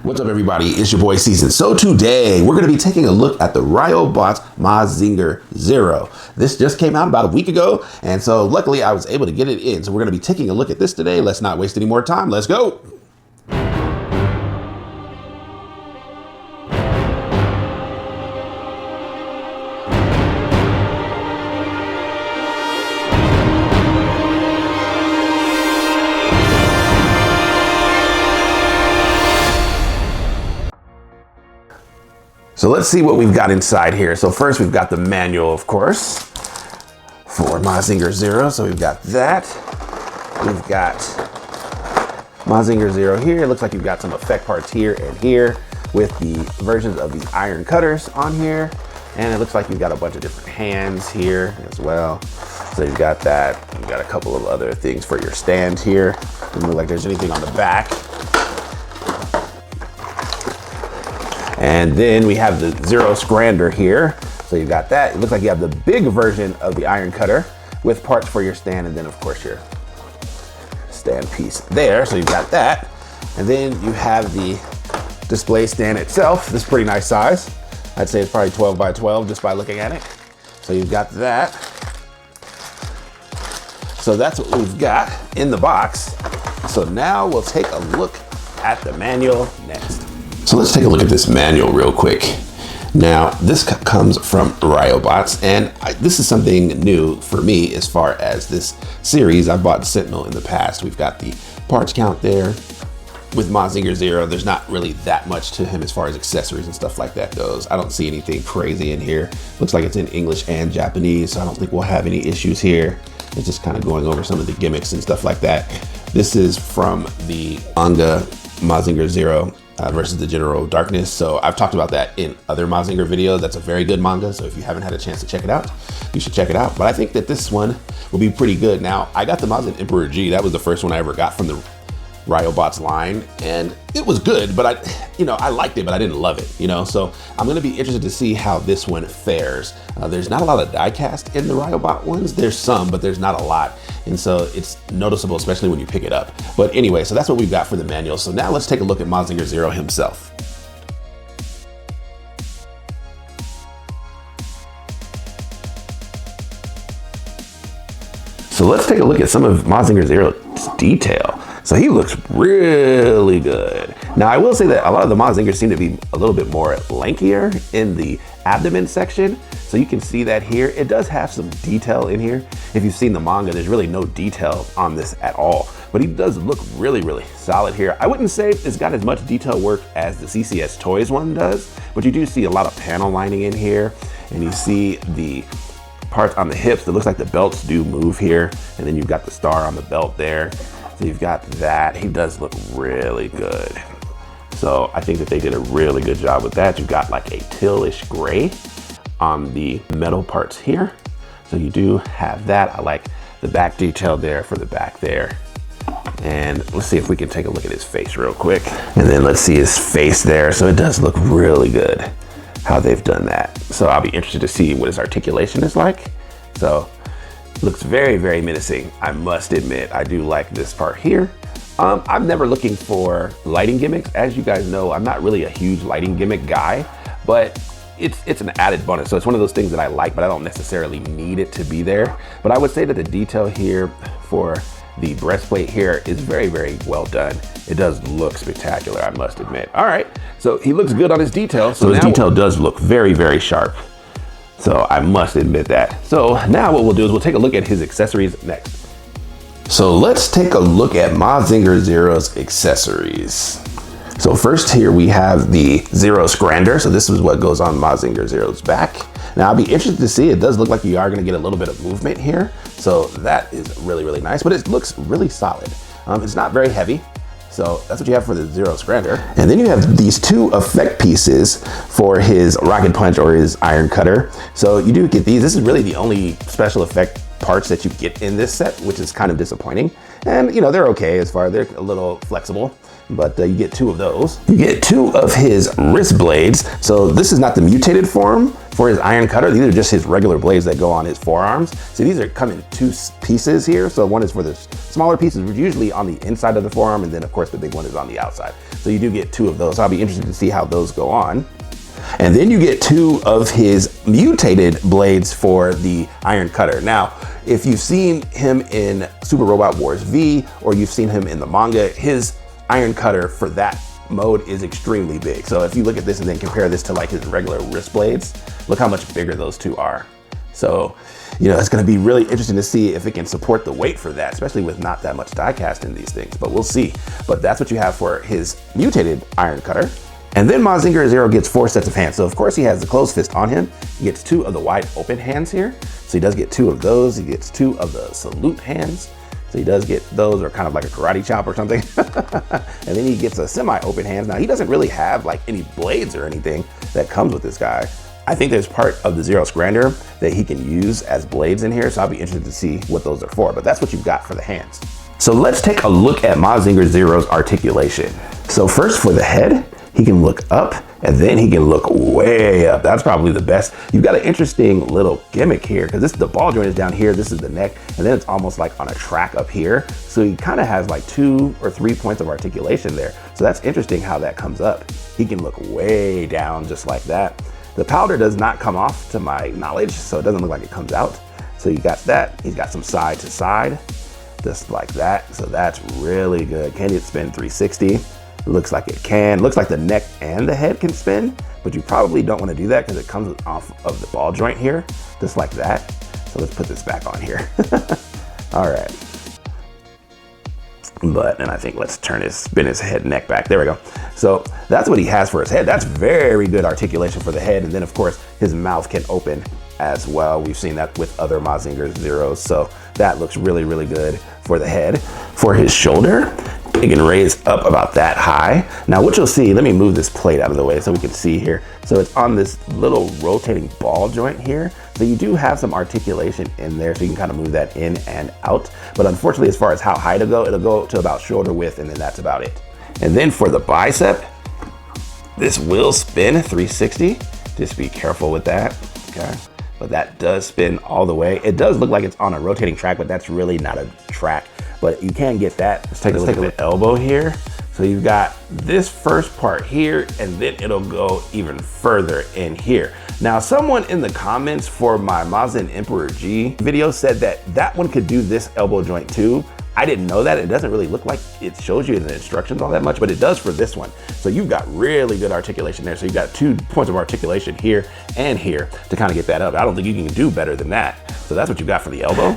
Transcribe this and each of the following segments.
What's up, everybody? It's your boy Season. So today we're going to be taking a look at the Riobot Mazinger Zero. This just came out about a week ago, and so luckily I was able to get it in. So we're going to be taking a look at this today. Let's not waste any more time. Let's go. So let's see what we've got inside here. So first we've got the manual, of course, for Mazinger Zero. So we've got that. We've got Mazinger Zero here. It looks like you've got some effect parts here and here with the versions of these iron cutters on here. And it looks like you've got a bunch of different hands here as well. So you've got that. You've got a couple of other things for your stand here. Doesn't look like there's anything on the back. And then we have the Zero Scrander here. So you got that. It looks like you have the big version of the iron cutter with parts for your stand, and then of course your stand piece there. So you've got that. And then you have the display stand itself. This is pretty nice size. I'd say it's probably 12 by 12 just by looking at it. So you've got that. So that's what we've got in the box. So now we'll take a look at the manual next. So let's take a look at this manual real quick. Now, this comes from Riobot, and this is something new for me as far as this series. I've bought Sentinel in the past. We've got the parts count there. With Mazinger Zero, there's not really that much to him as far as accessories and stuff like that goes. I don't see anything crazy in here. Looks like it's in English and Japanese, so I don't think we'll have any issues here. It's just kind of going over some of the gimmicks and stuff like that. This is from the manga Mazinger Zero. Versus the General Darkness. So I've talked about that in other Mazinger videos. That's a very good manga. So if you haven't had a chance to check it out, you should check it out. But I think that this one will be pretty good. Now, I got the Mazinger Emperor G. That was the first one I ever got from the Riobot's line, and it was good, but I liked it, but I didn't love it, so I'm going to be interested to see how this one fares. There's not a lot of die cast in the Riobot ones. There's some, but there's not a lot, and so it's noticeable, especially when you pick it up. But anyway, so that's what we've got for the manual. So now let's take a look at Mazinger Zero himself. So let's take a look at some of Mazinger Zero's detail. So he looks really good. Now I will say that a lot of the Mazingers seem to be a little bit more lankier in the abdomen section. So you can see that here. It does have some detail in here. If you've seen the manga, there's really no detail on this at all. But he does look really, really solid here. I wouldn't say it's got as much detail work as the CCS Toys one does, but you do see a lot of panel lining in here. And you see the parts on the hips. It looks like the belts do move here. And then you've got the star on the belt there. So you've got that. He does look really good. So I think that they did a really good job with that. You've got like a tealish gray on the metal parts here. So you do have that. I like the back detail there for the back there. And let's see if we can take a look at his face real quick. And then let's see his face there. So it does look really good how they've done that. So I'll be interested to see what his articulation is like. So looks very, very menacing. I must admit, I do like this part here. I'm never looking for lighting gimmicks. As you guys know, I'm not really a huge lighting gimmick guy, but it's an added bonus. So it's one of those things that I like, but I don't necessarily need it to be there. But I would say that the detail here for the breastplate here is very, very well done. It does look spectacular, I must admit. All right, so he looks good on his detail. So his detail does look very, very sharp. So I must admit that. So now what we'll do is we'll take a look at his accessories next. So let's take a look at Mazinger Zero's accessories. So first here we have the Zero Scrander. So this is what goes on Mazinger Zero's back. Now I'll be interested to see, it does look like you are gonna get a little bit of movement here. So that is really, really nice, but it looks really solid. It's not very heavy. So that's what you have for the Zero Scrander. And then you have these two effect pieces for his rocket punch or his iron cutter. So you do get these. This is really the only special effect parts that you get in this set, which is kind of disappointing. And they're okay as far, they're a little flexible. but you get 2 of those. You get 2 of his wrist blades. So this is not the mutated form for his iron cutter. These are just his regular blades that go on his forearms. So these are come in 2 pieces here. So one is for the smaller pieces, which are usually on the inside of the forearm, and then of course the big one is on the outside. So you do get 2 of those. So I'll be interested to see how those go on. And then you get 2 of his mutated blades for the iron cutter. Now, if you've seen him in Super Robot Wars V, or you've seen him in the manga, his iron cutter for that mode is extremely big. So if you look at this and then compare this to like his regular wrist blades, look how much bigger those 2 are. So, you know, it's gonna be really interesting to see if it can support the weight for that, especially with not that much die cast in these things, but we'll see. But that's what you have for his mutated iron cutter. And then Mazinger Zero gets 4 sets of hands. So of course he has the closed fist on him. He gets 2 of the wide open hands here. So he does get 2 of those. He gets 2 of the salute hands. So he does get those, or kind of like a karate chop or something. And then he gets a semi-open hands. Now he doesn't really have like any blades or anything that comes with this guy. I think there's part of the Zero Scrander that he can use as blades in here. So I'll be interested to see what those are for, but that's what you've got for the hands. So let's take a look at Mazinger Zero's articulation. So first for the head, he can look up and then he can look way up. That's probably the best. You've got an interesting little gimmick here because the ball joint is down here. This is the neck, and then it's almost like on a track up here. So he kind of has like 2 or 3 points of articulation there. So that's interesting how that comes up. He can look way down just like that. The powder does not come off to my knowledge, so it doesn't look like it comes out. So you got that. He's got some side to side, just like that. So that's really good. Can it spin 360? Looks like it can. Looks like the neck and the head can spin, but you probably don't want to do that because it comes off of the ball joint here, just like that. So let's put this back on here. All right. But then I think let's spin his head neck back. There we go. So that's what he has for his head. That's very good articulation for the head. And then of course his mouth can open as well. We've seen that with other Mazinger Zeros. So that looks really, really good for the head. For his shoulder, it can raise up about that high. Now what you'll see, let me move this plate out of the way so we can see here. So it's on this little rotating ball joint here. So you do have some articulation in there, so you can kind of move that in and out. But unfortunately, as far as how high it'll go to about shoulder width, and then that's about it. And then for the bicep, this will spin 360. Just be careful with that, okay? But that does spin all the way. It does look like it's on a rotating track, but that's really not a track. But you can get that. Let's take a look at the elbow here. So you've got this first part here, and then it'll go even further in here. Now, someone in the comments for my Mazin Emperor G video said that one could do this elbow joint too. I didn't know that. It doesn't really look like it shows you in the instructions all that much, but it does for this one. So you've got really good articulation there. So you've got 2 points of articulation here and here to kind of get that up. I don't think you can do better than that. So that's what you got for the elbow.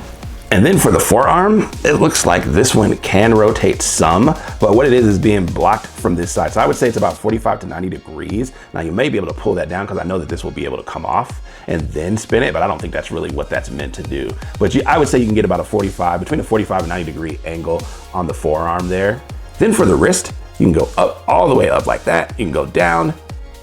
And then for the forearm, it looks like this one can rotate some, but what it is being blocked from this side. So I would say it's about 45 to 90 degrees. Now you may be able to pull that down because I know that this will be able to come off and then spin it, but I don't think that's really what that's meant to do. But I would say you can get about between a 45 and 90 degree angle on the forearm there. Then for the wrist, you can go up, all the way up like that. You can go down,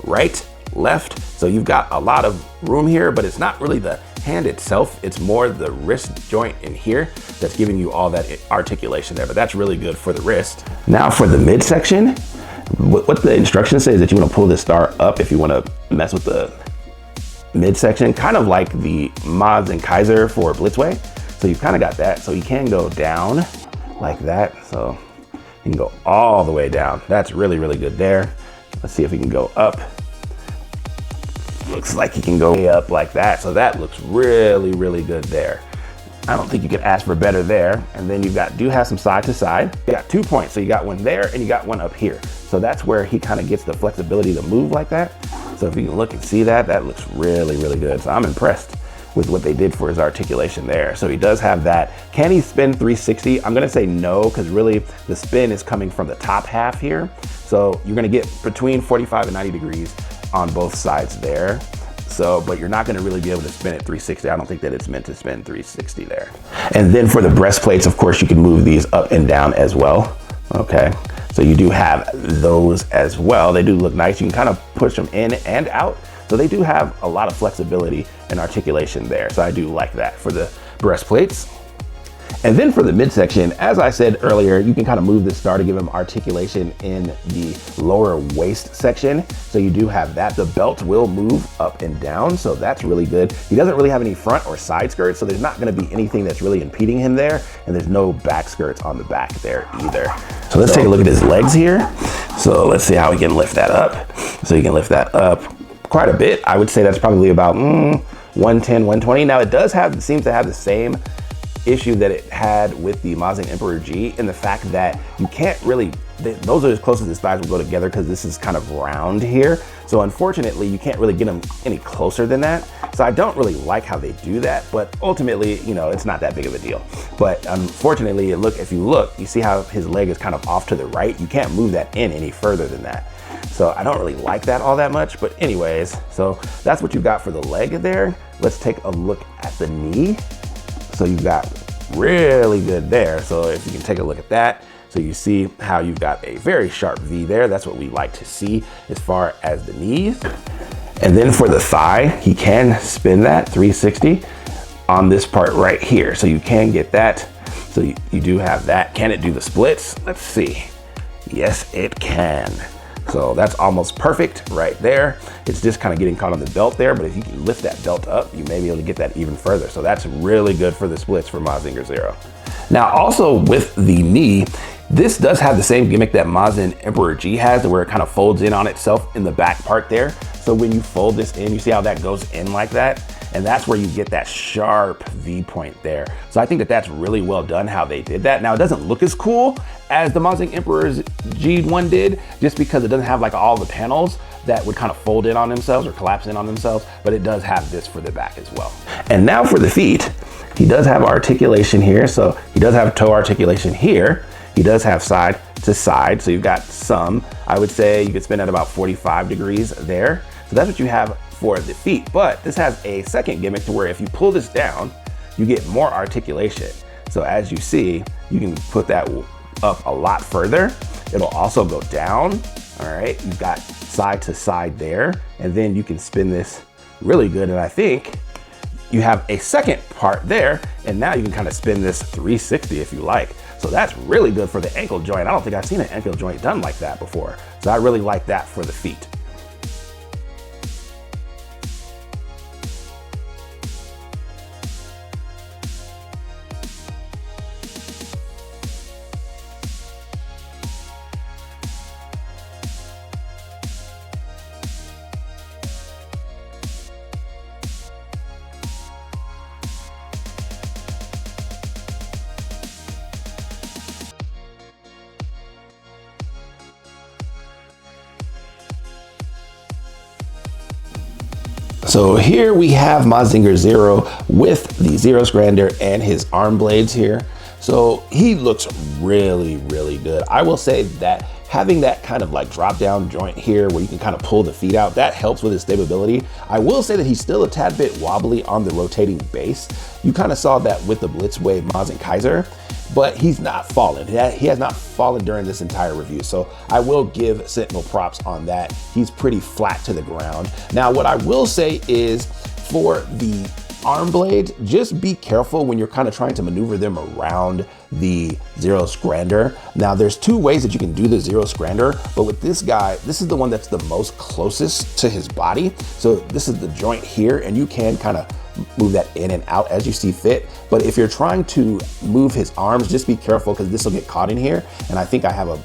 right, left. So you've got a lot of room here, but it's not really the hand itself, it's more the wrist joint in here that's giving you all that articulation there, but that's really good for the wrist. Now for the midsection, what the instructions say is that you want to pull this star up if you want to mess with the midsection, kind of like the Mods and Kaiser for Blitzway. So you've kind of got that, so you can go down like that, so you can go all the way down. That's really, really good there. Let's see if we can go up. Looks like he can go way up like that. So that looks really, really good there. I don't think you could ask for better there. And then you do have some side to side. You got 2 points. So you got one there and you got one up here. So that's where he kind of gets the flexibility to move like that. So if you can look and see that, that looks really, really good. So I'm impressed with what they did for his articulation there. So he does have that. Can he spin 360? I'm gonna say no, because really the spin is coming from the top half here. So you're gonna get between 45 and 90 degrees on both sides there. So, but you're not gonna really be able to spin it 360. I don't think that it's meant to spin 360 there. And then for the breastplates, of course, you can move these up and down as well, okay? So you do have those as well. They do look nice. You can kind of push them in and out. So they do have a lot of flexibility and articulation there. So I do like that for the breastplates. And then for the midsection, as I said earlier, you can kind of move this star to give him articulation in the lower waist section. So you do have that. The belt will move up and down, so that's really good. He doesn't really have any front or side skirts, so there's not gonna be anything that's really impeding him there, and there's no back skirts on the back there either. So let's take a look at his legs here. So let's see how we can lift that up. So you can lift that up quite a bit. I would say that's probably about 110, 120. Now it does seems to have the same issue that it had with the Mazinger Emperor G, in the fact that you can't really, those are as close as his thighs will go together because this is kind of round here. So unfortunately, you can't really get them any closer than that. So I don't really like how they do that, but ultimately, you know, it's not that big of a deal. But unfortunately, if you look, you see how his leg is kind of off to the right. You can't move that in any further than that. So I don't really like that all that much, but anyways, so that's what you got for the leg there. Let's take a look at the knee. So you've got really good there. So if you can take a look at that, so you see how you've got a very sharp V there. That's what we like to see as far as the knees. And then for the thigh, he can spin that 360 on this part right here. So you can get that. So you do have that. Can it do the splits? Let's see. Yes, it can. So that's almost perfect right there. It's just kind of getting caught on the belt there, but if you can lift that belt up, you may be able to get that even further. So that's really good for the splits for Mazinger Zero. Now also with the knee, this does have the same gimmick that Mazinger Emperor G has, where it kind of folds in on itself in the back part there. So when you fold this in, you see how that goes in like that? And that's where you get that sharp V point there. So I think that that's really well done how they did that. Now it doesn't look as cool as the Mazinger Emperor G1 did, just because it doesn't have like all the panels that would kind of fold in on themselves or collapse in on themselves, but it does have this for the back as well. And now for the feet, he does have articulation here. So he does have toe articulation here. He does have side to side. So you've got some, I would say you could spin at about 45 degrees there. So that's what you have for the feet, but this has a second gimmick to where if you pull this down, you get more articulation. So as you see, you can put that up a lot further. It'll also go down, all right? You've got side to side there, and then you can spin this really good. And I think you have a second part there, and now you can kind of spin this 360 if you like. So that's really good for the ankle joint. I don't think I've seen an ankle joint done like that before. So I really like that for the feet. So here we have Mazinger Zero with the Zero Scrander and his arm blades here. So he looks really, really good. I will say that having that kind of like drop down joint here where you can kind of pull the feet out, that helps with his stability. I will say that he's still a tad bit wobbly on the rotating base. You kind of saw that with the Blitzway Mazinger Kaiser, but he's not fallen. He has not fallen during this entire review. So I will give Sentinel props on that. He's pretty flat to the ground. Now, what I will say is for the arm blades, just be careful when you're kind of trying to maneuver them around the Zero Scrander. Now there's two ways that you can do the Zero Scrander, but with this guy, this is the one that's the most closest to his body. So this is the joint here, and you can kind of move that in and out as you see fit. But if you're trying to move his arms, just be careful because this will get caught in here. And I think I have a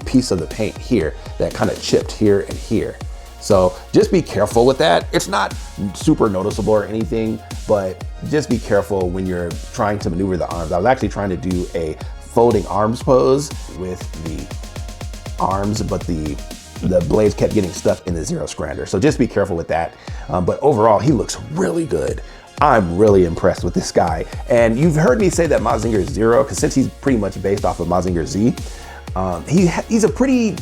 piece of the paint here that kind of chipped here and here. So just be careful with that. It's not super noticeable or anything, but just be careful when you're trying to maneuver the arms. I was actually trying to do a folding arms pose with the arms, but the blades kept getting stuck in the Zero Scrander. So just be careful with that. But overall, he looks really good. I'm really impressed with this guy. And you've heard me say that Mazinger Zero, because since he's pretty much based off of Mazinger Z, he's a pretty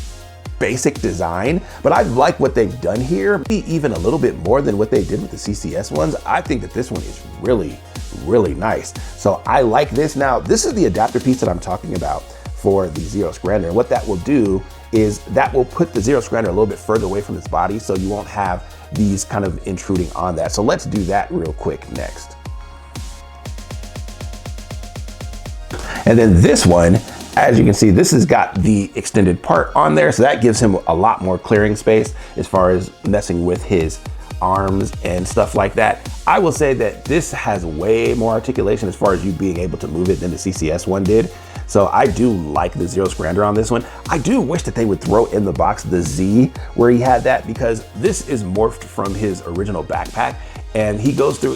basic design, but I like what they've done here, even a little bit more than what they did with the CCS ones. I think that this one is really, really nice. So I like this. Now, this is the adapter piece that I'm talking about for the Zero Scrander. And what that will do is that will put the Zero Scrander a little bit further away from his body, so you won't have these kind of intruding on that. So let's do that real quick next. And then this one, as you can see, this has got the extended part on there. So that gives him a lot more clearing space as far as messing with his arms and stuff like that. I will say that this has way more articulation as far as you being able to move it than the CCS one did. So I do like the Zero Scrander on this one. I do wish that they would throw in the box the Z where he had that, because this is morphed from his original backpack, and he goes through,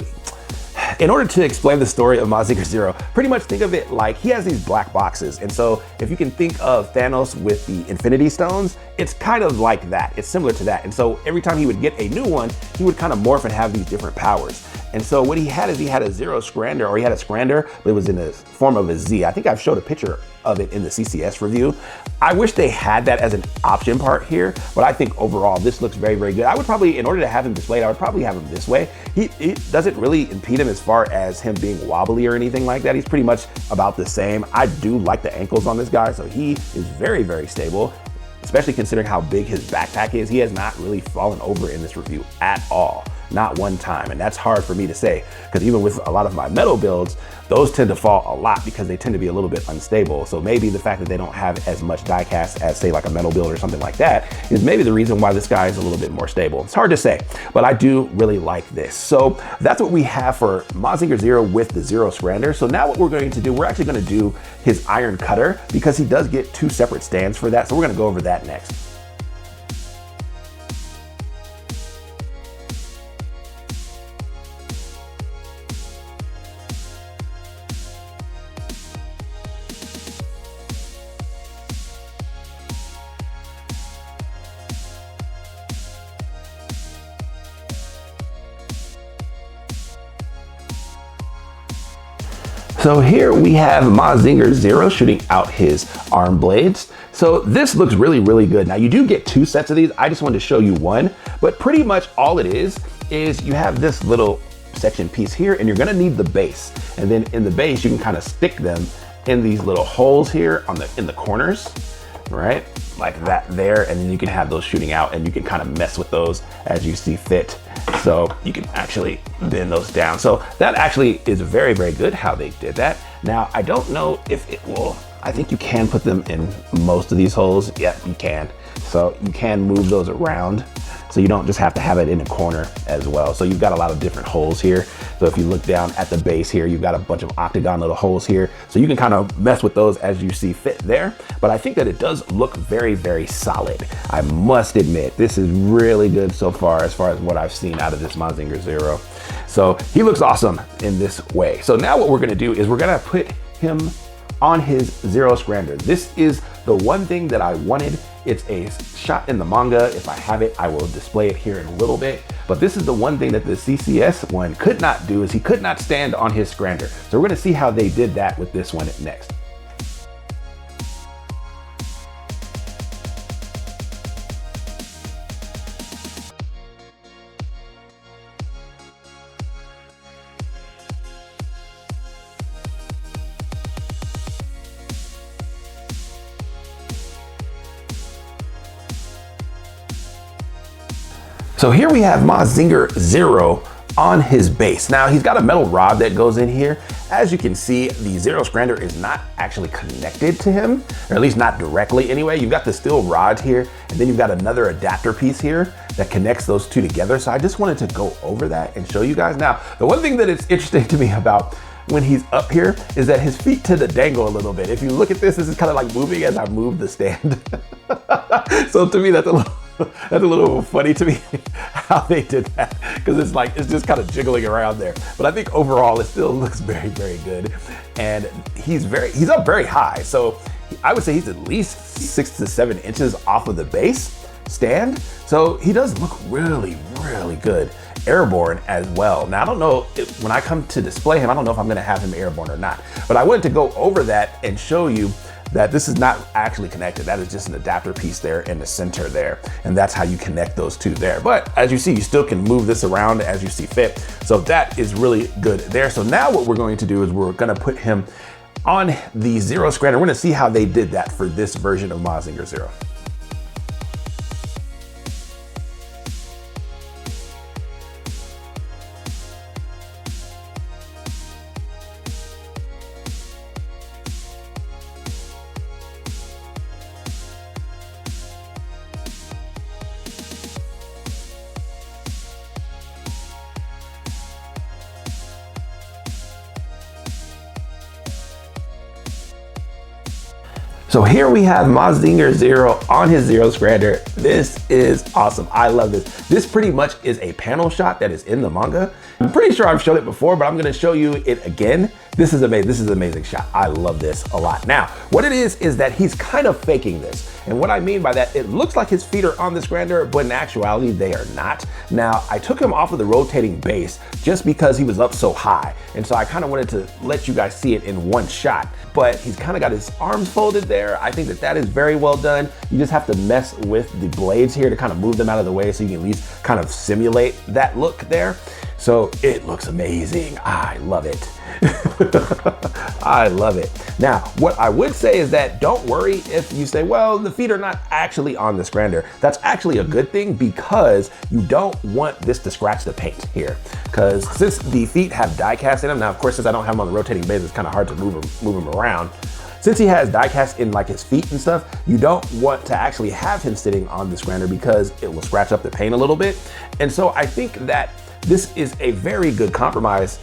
in order to explain the story of Mazinger Zero, pretty much think of it like he has these black boxes. And so if you can think of Thanos with the Infinity Stones, it's kind of like that. It's similar to that. And so every time he would get a new one, he would kind of morph and have these different powers. And so what he had is he had a Zero Scrander, or he had a Scrander, but it was in the form of a Z. I think I've showed a picture of it in the CCS review. I wish they had that as an option part here, but I think overall this looks very, very good. I would probably, in order to have him displayed, I would probably have him this way. It doesn't really impede him as far as him being wobbly or anything like that. He's pretty much about the same. I do like the ankles on this guy, so he is very, very stable, especially considering how big his backpack is. He has not really fallen over in this review at all. Not one time. And that's hard for me to say, because even with a lot of my metal builds, those tend to fall a lot because they tend to be a little bit unstable. So maybe the fact that they don't have as much die cast as, say, like a metal build or something like that is maybe the reason why this guy is a little bit more stable. It's hard to say, but I do really like this. So that's what we have for Mazinger Zero with the Zero Scrander. So now what we're going to do, we're actually going to do his iron cutter, because he does get 2 separate stands for that. So we're going to go over that next. So here we have Mazinger Zero shooting out his arm blades. So this looks really, really good. Now you do get 2 sets of these. I just wanted to show you one, but pretty much all it is you have this little section piece here, and you're gonna need the base. And then in the base, you can kind of stick them in these little holes here in the corners, right? Like that there, and then you can have those shooting out, and you can kind of mess with those as you see fit. So you can actually bend those down. So that actually is very, very good how they did that. Now, I don't know if it will, I think you can put them in most of these holes. Yep, you can. So you can move those around. So you don't just have to have it in a corner as well. So you've got a lot of different holes here. So if you look down at the base here, you've got a bunch of octagon little holes here. So you can kind of mess with those as you see fit there. But I think that it does look very, very solid. I must admit, this is really good so far as what I've seen out of this Mazinger Zero. So he looks awesome in this way. So now what we're gonna do is we're gonna put him on his Zero Scrander. This is the one thing that I wanted. It's a shot in the manga. If I have it, I will display it here in a little bit. But this is the one thing that the CCS one could not do, is he could not stand on his Scrander. So we're gonna see how they did that with this one next. So here we have Mazinger Zero on his base. Now he's got a metal rod that goes in here. As you can see, the Zero Scrander is not actually connected to him, or at least not directly anyway. You've got the steel rods here, and then you've got another adapter piece here that connects those two together. So I just wanted to go over that and show you guys. Now, the one thing that is interesting to me about when he's up here is that his feet tend to dangle a little bit. If you look at this is kind of like moving as I move the stand. So to me, that's a little funny to me how they did that, because it's just kind of jiggling around there. But I think overall it still looks very, very good. And he's up very high. So I would say he's at least 6 to 7 inches off of the base stand. So he does look really, really good airborne as well. Now I don't know when I come to display him, I don't know if I'm gonna have him airborne or not, but I wanted to go over that and show you that this is not actually connected. That is just an adapter piece there in the center there. And that's how you connect those two there. But as you see, you still can move this around as you see fit. So that is really good there. So now what we're going to do is we're gonna put him on the Zero Scrander. We're gonna see how they did that for this version of Mazinger Zero. So here we have Mazinger Zero on his Zero Scrander. This is awesome. I love this. This pretty much is a panel shot that is in the manga. I'm pretty sure I've showed it before, but I'm gonna show you it again. This is amazing. This is an amazing shot. I love this a lot. Now, what it is that he's kind of faking this. And what I mean by that, it looks like his feet are on the Scrander, but in actuality, they are not. Now, I took him off of the rotating base just because he was up so high. And so I kind of wanted to let you guys see it in one shot, but he's kind of got his arms folded there. I think that that is very well done. You just have to mess with the blades here to kind of move them out of the way so you can at least kind of simulate that look there. So it looks amazing. I love it. I love it. Now, what I would say is that don't worry if you say, well, the feet are not actually on the Scrander. That's actually a good thing because you don't want this to scratch the paint here. Because since the feet have die cast in them, now of course, since I don't have them on the rotating base, it's kind of hard to move them around. Since he has die cast in like his feet and stuff, you don't want to actually have him sitting on the Scrander because it will scratch up the paint a little bit. And so I think that this is a very good compromise.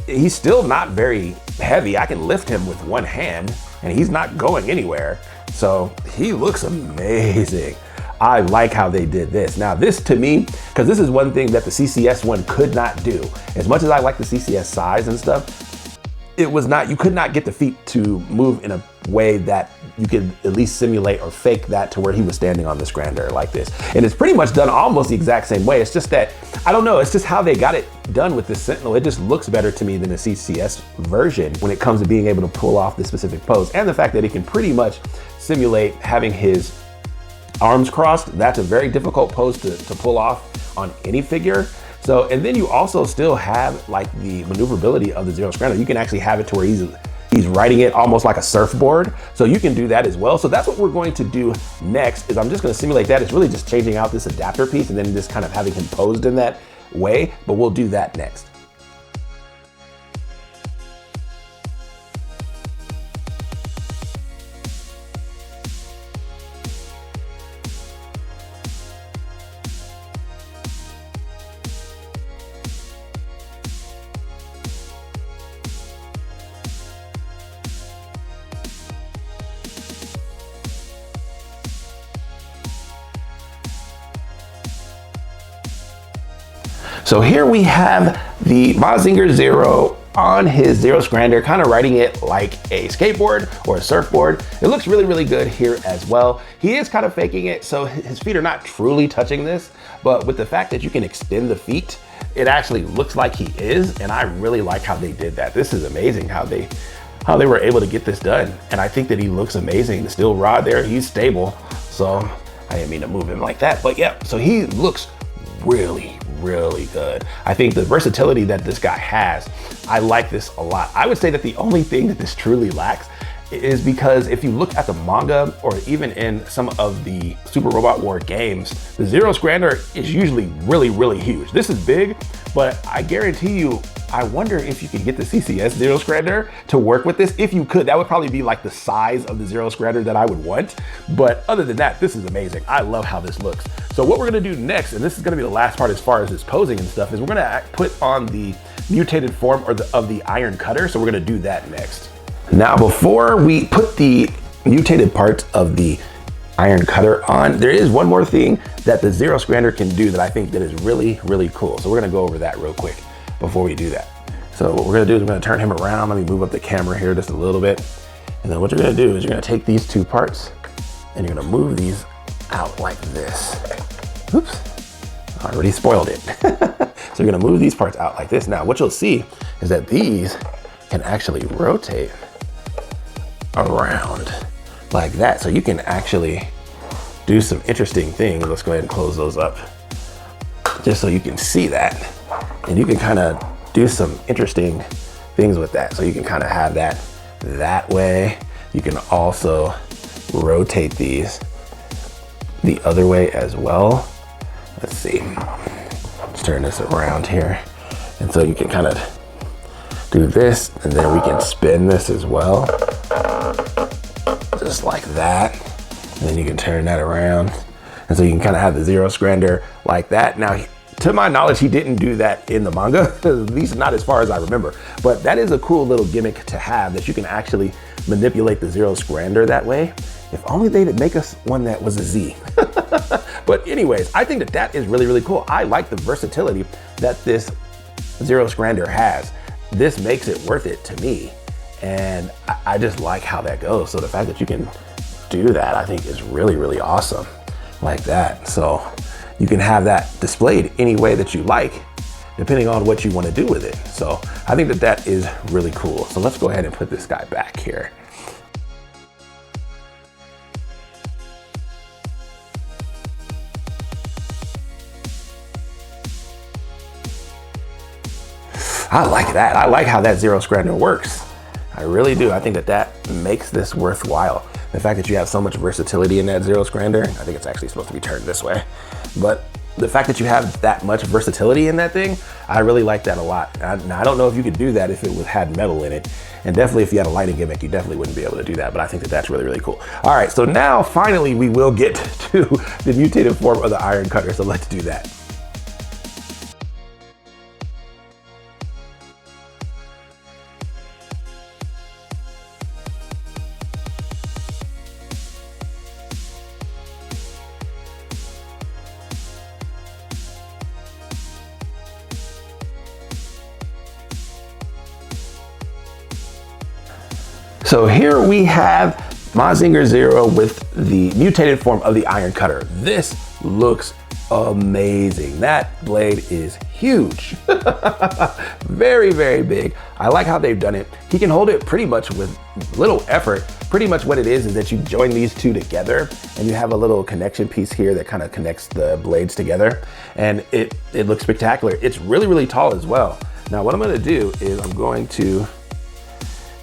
He's still not very heavy. I can lift him with one hand and he's not going anywhere. So he looks amazing. I like how they did this. Now this to me, because this is one thing that the CCS one could not do. As much as I like the CCS size and stuff, it was not, you could not get the feet to move in a way that you could at least simulate or fake that to where he was standing on the Scrander like this. And it's pretty much done almost the exact same way. It's just that, I don't know, it's just how they got it done with this Sentinel. It just looks better to me than the CCS version when it comes to being able to pull off this specific pose. And the fact that he can pretty much simulate having his arms crossed. That's a very difficult pose to pull off on any figure. So, and then you also still have like the maneuverability of the Zero Scrander. You can actually have it to where he's riding it almost like a surfboard. So you can do that as well. So that's what we're going to do next is I'm just gonna simulate that. It's really just changing out this adapter piece and then just kind of having him posed in that way, but we'll do that next. So here we have the Mazinger Zero on his Zero Scrander, kind of riding it like a skateboard or a surfboard. It looks really, really good here as well. He is kind of faking it, so his feet are not truly touching this, but with the fact that you can extend the feet, it actually looks like he is, and I really like how they did that. This is amazing how they were able to get this done, and I think that he looks amazing. The steel rod there, he's stable, so I didn't mean to move him like that, but yeah, so he looks really, really good. I think the versatility that this guy has, I like this a lot. I would say that the only thing that this truly lacks is because if you look at the manga or even in some of the Super Robot War games, the Zero Scrander is usually really, really huge. This is big, but I guarantee you, I wonder if you could get the CCS Zero Scrander to work with this. If you could, that would probably be like the size of the Zero Scrander that I would want. But other than that, this is amazing. I love how this looks. So what we're gonna do next, and this is gonna be the last part as far as his posing and stuff, is we're gonna put on the mutated form of the iron cutter. So we're gonna do that next. Now, before we put the mutated parts of the iron cutter on, there is one more thing that the Zero Scrander can do that I think that is really, really cool. So we're gonna go over that real quick before we do that. So what we're gonna do is we're gonna turn him around. Let me move up the camera here just a little bit. And then what you're gonna do is you're gonna take these two parts and you're gonna move these out like this. Oops, I already spoiled it. So you're gonna move these parts out like this. Now, what you'll see is that these can actually rotate around like that. So you can actually do some interesting things. Let's go ahead and close those up just so you can see that. And you can kind of do some interesting things with that. So you can kind of have that way. You can also rotate these the other way as well. Let's see, let's turn this around here. And so you can kind of do this, and then we can spin this as well. Just like that. And then you can turn that around. And so you can kind of have the Zero Scrander like that. Now, to my knowledge, he didn't do that in the manga, at least not as far as I remember. But that is a cool little gimmick to have, that you can actually manipulate the Zero Scrander that way. If only they'd make us one that was a Z. But anyways, I think that that is really, really cool. I like the versatility that this Zero Scrander has. This makes it worth it to me. And I just like how that goes. So the fact that you can do that, I think is really, really awesome like that. So you can have that displayed any way that you like, depending on what you want to do with it. So I think that that is really cool. So let's go ahead and put this guy back here. I like that. I like how that Zero Scrander works. I really do. I think that that makes this worthwhile. The fact that you have so much versatility in that Zero Scrander, I think it's actually supposed to be turned this way, but the fact that you have that much versatility in that thing, I really like that a lot. Now, I don't know if you could do that if it had metal in it, and definitely if you had a lighting gimmick, you definitely wouldn't be able to do that, but I think that that's really, really cool. All right, so now finally we will get to the mutated form of the iron cutter, so let's do that. So here we have Mazinger Zero with the mutated form of the iron cutter. This looks amazing. That blade is huge. Very, very big. I like how they've done it. He can hold it pretty much with little effort. Pretty much what it is that you join these two together and you have a little connection piece here that kind of connects the blades together. And it looks spectacular. It's really, really tall as well. Now what I'm gonna do is I'm going to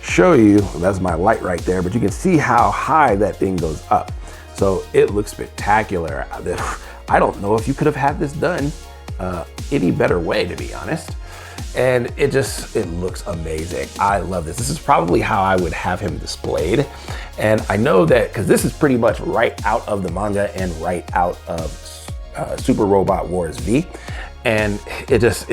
show you, that's my light right there, but you can see how high that thing goes up. So it looks spectacular. I don't know if you could have had this done any better way, to be honest. And it looks amazing. I love this. This is probably how I would have him displayed. And I know that, because this is pretty much right out of the manga and right out of Super Robot Wars V. And it just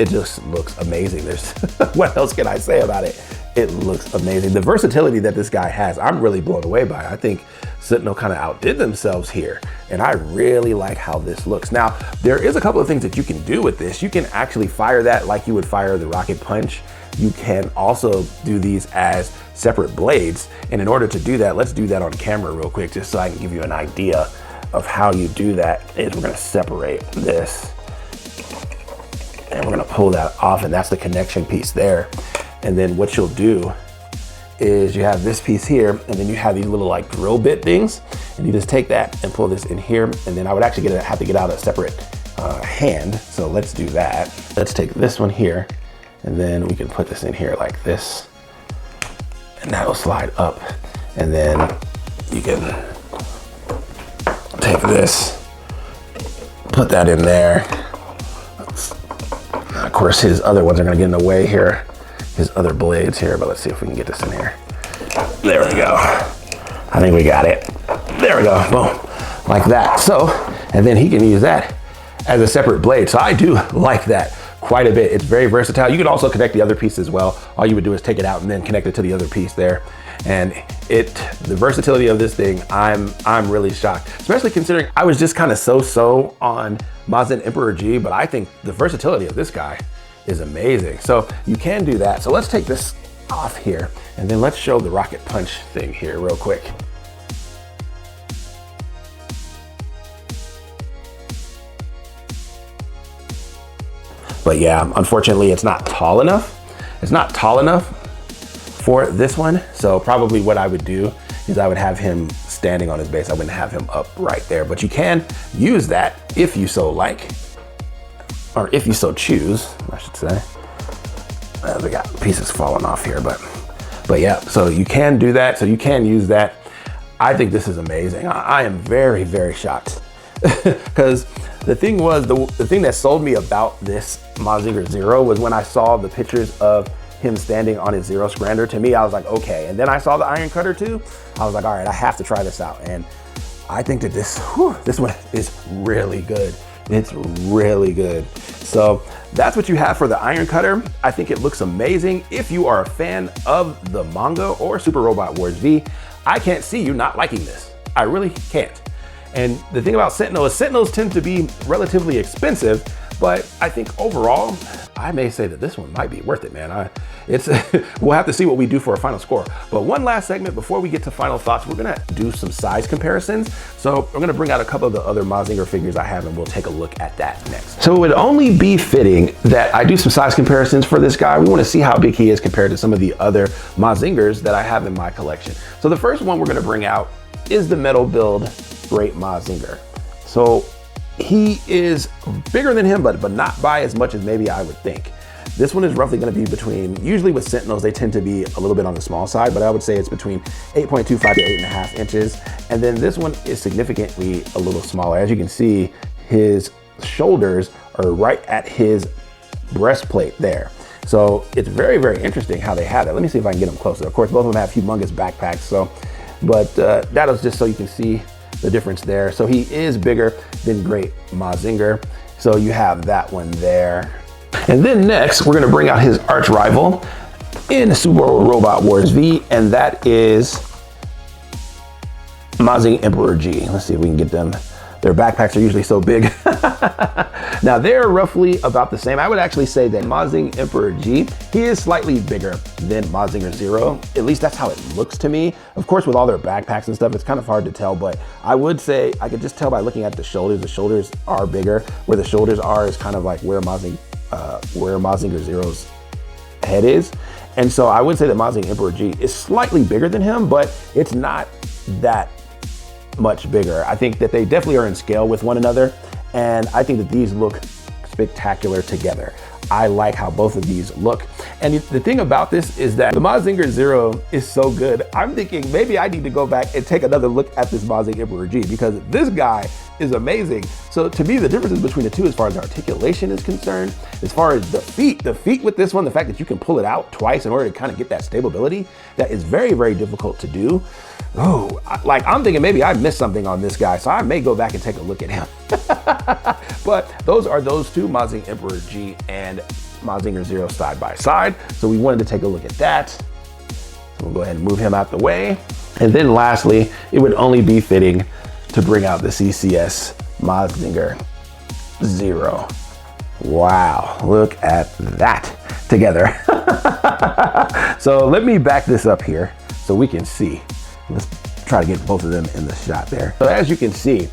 looks amazing. There's, what else can I say about it? It looks amazing. The versatility that this guy has, I'm really blown away by. I think Sentinel kind of outdid themselves here. And I really like how this looks. Now, there is a couple of things that you can do with this. You can actually fire that like you would fire the rocket punch. You can also do these as separate blades. And in order to do that, let's do that on camera real quick, just so I can give you an idea of how you do that. Is we're gonna separate this and we're gonna pull that off, and that's the connection piece there. And then what you'll do is you have this piece here, and then you have these little like drill bit things, and you just take that and pull this in here. And then I would actually have to get out a separate hand. So let's do that. Let's take this one here, and then we can put this in here like this, and that'll slide up. And then you can take this, put that in there. Of course, his other ones are gonna get in the way here. His other blades here, but let's see if we can get this in here. There we go. I think we got it. There we go, boom, like that. So, and then he can use that as a separate blade. So I do like that quite a bit. It's very versatile. You can also connect the other piece as well. All you would do is take it out and then connect it to the other piece there. And the versatility of this thing, I'm really shocked, especially considering I was just kind of so on Mazin Emperor G, but I think the versatility of this guy is amazing. So you can do that. So let's take this off here, and then let's show the rocket punch thing here real quick. But yeah, unfortunately it's not tall enough. It's not tall enough for this one. So probably what I would do is I would have him standing on his base. I wouldn't have him up right there, but you can use that if you so like, or if you so choose, I should say. We got pieces falling off here, but yeah, so you can do that. So you can use that. I think this is amazing. I am very, very shocked because the thing was, the thing that sold me about this Mazinger Zero was when I saw the pictures of him standing on his Zero Scrander. To me, I was like, okay. And then I saw the iron cutter too. I was like, all right, I have to try this out. And I think that this one is really good. It's really good. So that's what you have for the iron cutter. I think it looks amazing. If you are a fan of the manga or Super Robot Wars V, I can't see you not liking this. I really can't. And the thing about Sentinel is Sentinels tend to be relatively expensive, but I think overall, I may say that this one might be worth it, man. We'll have to see what we do for a final score. But one last segment before we get to final thoughts, we're gonna do some size comparisons. So I'm gonna bring out a couple of the other Mazinger figures I have and we'll take a look at that next. So it would only be fitting that I do some size comparisons for this guy. We wanna see how big he is compared to some of the other Mazingers that I have in my collection. So the first one we're gonna bring out is the metal build Great Mazinger. So he is bigger than him, but not by as much as maybe I would think. This one is roughly going to be between, usually with Sentinels, they tend to be a little bit on the small side, but I would say it's between 8.25 to 8.5 inches. And then this one is significantly a little smaller. As you can see, his shoulders are right at his breastplate there. So it's very, very interesting how they have that. Let me see if I can get them closer. Of course, both of them have humongous backpacks. So, but that is just so you can see the difference there. So he is bigger than Great Mazinger. So you have that one there. And then next, we're gonna bring out his arch rival in Super Robot Wars V, and that is Mazinger Emperor G. Let's see if we can get them. Their backpacks are usually so big. Now they're roughly about the same. I would actually say that Mazinger Emperor G, he is slightly bigger than Mazinger Zero. At least that's how it looks to me. Of course, with all their backpacks and stuff, it's kind of hard to tell, but I would say, I could just tell by looking at the shoulders. The shoulders are bigger. Where the shoulders are is kind of like where Mazinger Zero's head is. And so I would say that Mazinger Emperor G is slightly bigger than him, but it's not that much bigger. I think that they definitely are in scale with one another, and I think that these look spectacular together. I like how both of these look. And the thing about this is that the Mazinger Zero is so good. I'm thinking maybe I need to go back and take another look at this Mazinger Emperor G, because this guy is amazing. So to me, the differences between the two as far as articulation is concerned, as far as the feet with this one, the fact that you can pull it out twice in order to kind of get that stability, that is very, very difficult to do. Oh, like I'm thinking maybe I missed something on this guy, so I may go back and take a look at him. But those are those two, Mazinger Emperor G and Mazinger Zero side by side. So we wanted to take a look at that. So we'll go ahead and move him out the way. And then lastly, it would only be fitting to bring out the CCS Mazinger Zero. Wow, look at that together. So let me back this up here so we can see. Let's try to get both of them in the shot there. So as you can see,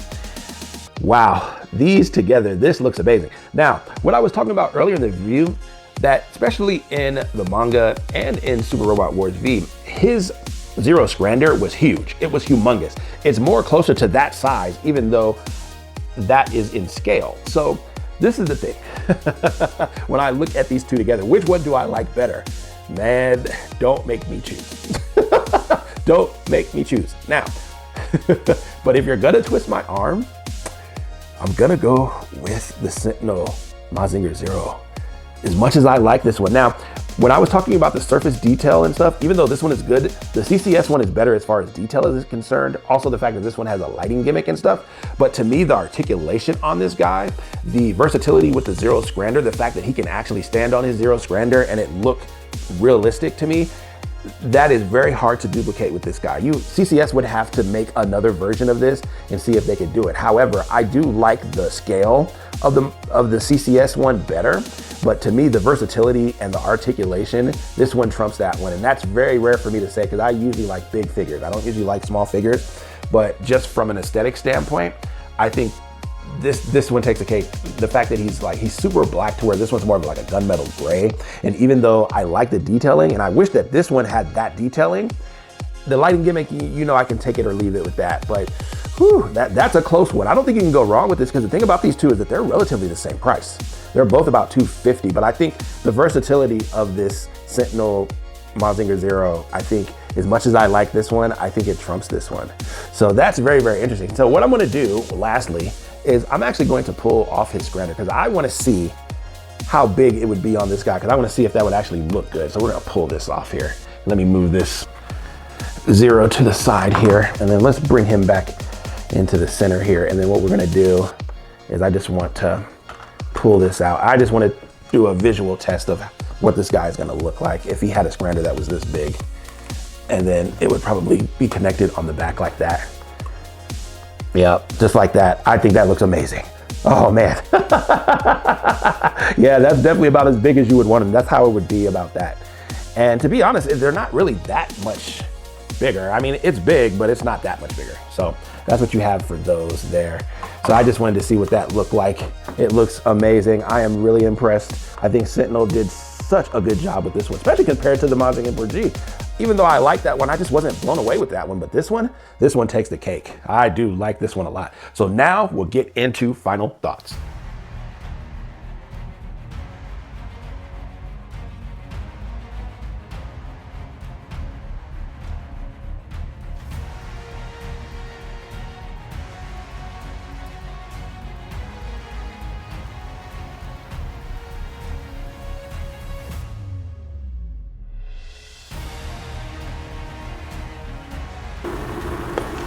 wow, these together, this looks amazing. Now, what I was talking about earlier in the review, that especially in the manga and in Super Robot Wars V, his Zero Scrander was huge. It was humongous. It's more closer to that size, even though that is in scale. So this is the thing. When I look at these two together, which one do I like better? Man, don't make me choose. Don't make me choose. Now, but if you're gonna twist my arm, I'm gonna go with the Sentinel Mazinger Zero. As much as I like this one. Now, when I was talking about the surface detail and stuff, even though this one is good, the CCS one is better as far as detail is concerned. Also the fact that this one has a lighting gimmick and stuff. But to me, the articulation on this guy, the versatility with the Zero Scrander, the fact that he can actually stand on his Zero Scrander and it look realistic to me, that is very hard to duplicate with this guy. CCS would have to make another version of this and see if they could do it. However, I do like the scale of the CCS one better, but to me, the versatility and the articulation, this one trumps that one. And that's very rare for me to say, because I usually like big figures. I don't usually like small figures, but just from an aesthetic standpoint, I think this one takes a cake. The fact that he's super black to where this one's more of like a gunmetal gray. And even though I like the detailing, and I wish that this one had that detailing, the lighting gimmick, you know, I can take it or leave it with that. But whew, that's a close one. I don't think you can go wrong with this, because the thing about these two is that they're relatively the same price. They're both about $250, but I think the versatility of this Sentinel Mazinger Zero, I think, as much as I like this one, I think it trumps this one. So that's very, very interesting. So what I'm gonna do, lastly, is I'm actually going to pull off his Scrander, because I want to see how big it would be on this guy, because I want to see if that would actually look good. So we're going to pull this off here. Let me move this Zero to the side here, and then let's bring him back into the center here. And then what we're going to do is I just want to pull this out. I just want to do a visual test of what this guy is going to look like if he had a Scrander that was this big. And then it would probably be connected on the back like that. Yep, just like that. I think that looks amazing. Oh man. Yeah, that's definitely about as big as you would want them. That's how it would be about that. And to be honest, they're not really that much bigger. I mean, it's big, but it's not that much bigger. So that's what you have for those there. So I just wanted to see what that looked like. It looks amazing. I am really impressed. I think Sentinel did such a good job with this one, especially compared to the Mazinger G. Even though I like that one, I just wasn't blown away with that one. But this one takes the cake. I do like this one a lot. So now we'll get into final thoughts.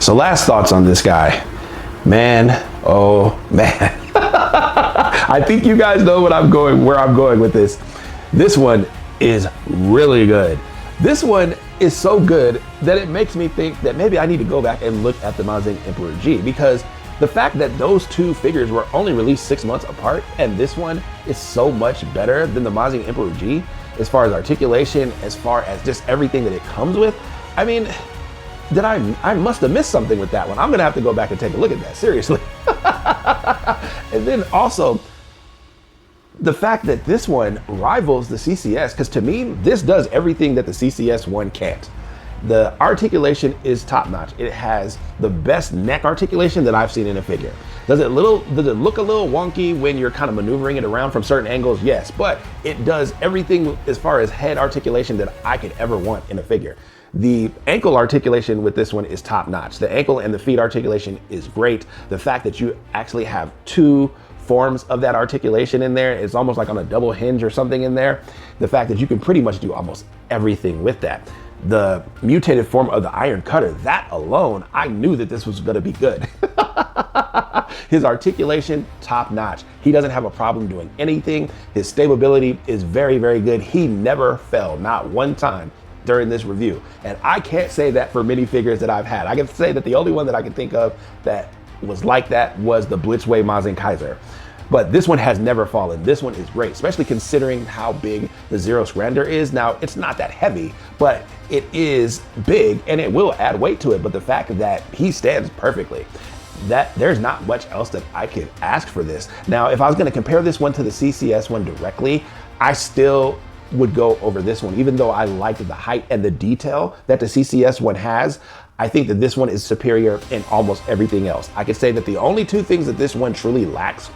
So last thoughts on this guy. Man, oh man. I think you guys know where I'm going with this. This one is really good. This one is so good that it makes me think that maybe I need to go back and look at the Mazinger G, because the fact that those two figures were only released 6 months apart and this one is so much better than the Mazinger G as far as articulation, as far as just everything that it comes with. I mean, I must have missed something with that one. I'm gonna have to go back and take a look at that, seriously. And then also, the fact that this one rivals the CCS, because to me, this does everything that the CCS one can't. The articulation is top notch. It has the best neck articulation that I've seen in a figure. Does it look a little wonky when you're kind of maneuvering it around from certain angles? Yes, but it does everything as far as head articulation that I could ever want in a figure. The ankle articulation with this one is top notch. The ankle and the feet articulation is great. The fact that you actually have two forms of that articulation in there, it's almost like on a double hinge or something in there. The fact that you can pretty much do almost everything with that. The mutated form of the iron cutter, that alone, I knew that this was gonna be good. His articulation, top notch. He doesn't have a problem doing anything. His stability is very, very good. He never fell, not one time during this review. And I can't say that for many figures that I've had. I can say that the only one that I can think of that was like that was the Blitzway Mazinger. But this one has never fallen. This one is great, especially considering how big the Zero Scrander is. Now, it's not that heavy, but it is big and it will add weight to it. But the fact that he stands perfectly, that there's not much else that I could ask for this. Now, if I was gonna compare this one to the CCS one directly, I still would go over this one, even though I liked the height and the detail that the CCS one has. I think that this one is superior in almost everything else. I could say that the only two things that this one truly lacks,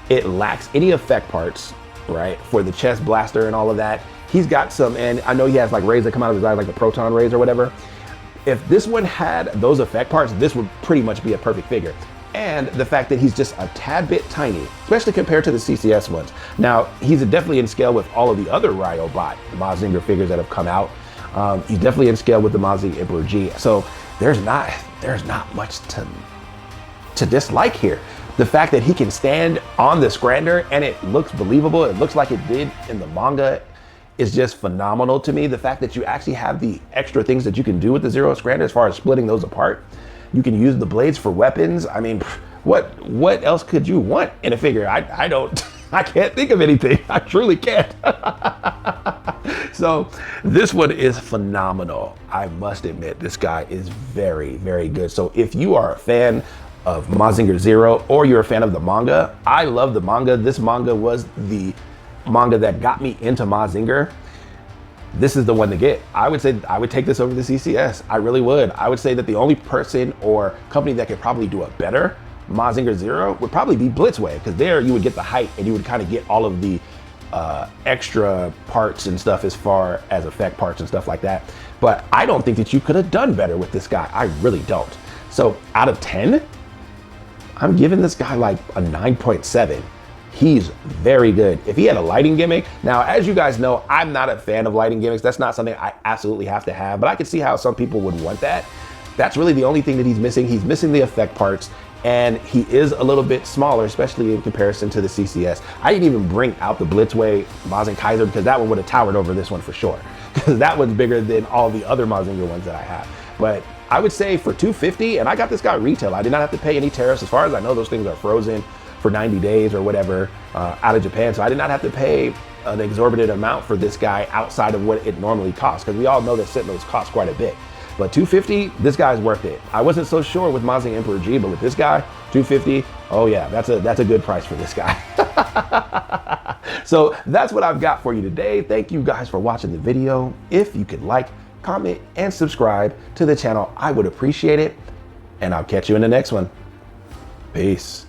it lacks any effect parts, right? For the chest blaster and all of that. He's got some, and I know he has like rays that come out of his eyes, like the proton rays or whatever. If this one had those effect parts, this would pretty much be a perfect figure. And the fact that he's just a tad bit tiny, especially compared to the CCS ones. Now, he's definitely in scale with all of the other Riobot Mazinger figures that have come out. He's definitely in scale with the Mazinger G. So there's not much to dislike here. The fact that he can stand on the Scrander and it looks believable, it looks like it did in the manga, is just phenomenal to me. The fact that you actually have the extra things that you can do with the Zero Scrander as far as splitting those apart. You can use the blades for weapons. I mean, what else could you want in a figure? I can't think of anything. I truly can't. So this one is phenomenal. I must admit, this guy is very, very good. So if you are a fan of Mazinger Zero or you're a fan of the manga, I love the manga. This manga was the manga that got me into Mazinger. This is the one to get. I would say I would take this over the CCS. I really would. I would say that the only person or company that could probably do a better Mazinger Zero would probably be Blitzway, because there you would get the height and you would kind of get all of the extra parts and stuff as far as effect parts and stuff like that. But I don't think that you could have done better with this guy. I really don't. So out of 10, I'm giving this guy like a 9.7. He's very good. If he had a lighting gimmick, now as you guys know, I'm not a fan of lighting gimmicks. That's not something I absolutely have to have, but I can see how some people would want that. That's really the only thing that he's missing. He's missing the effect parts. and he is a little bit smaller, especially in comparison to the CCS. I didn't even bring out the Blitzway Mazinger Kaiser because that one would have towered over this one for sure, because that one's bigger than all the other Mazinger ones that I have. But I would say for $250, and I got this guy retail, I did not have to pay any tariffs. As far as I know, those things are frozen for 90 days or whatever out of Japan, so I did not have to pay an exorbitant amount for this guy outside of what it normally costs, because we all know that Sentinels cost quite a bit. But $250, this guy's worth it. I wasn't so sure with Mazinger Emperor G, but with this guy, $250, oh yeah, that's a good price for this guy. So that's what I've got for you today. Thank you guys for watching the video. If you could like, comment, and subscribe to the channel, I would appreciate it. And I'll catch you in the next one. Peace.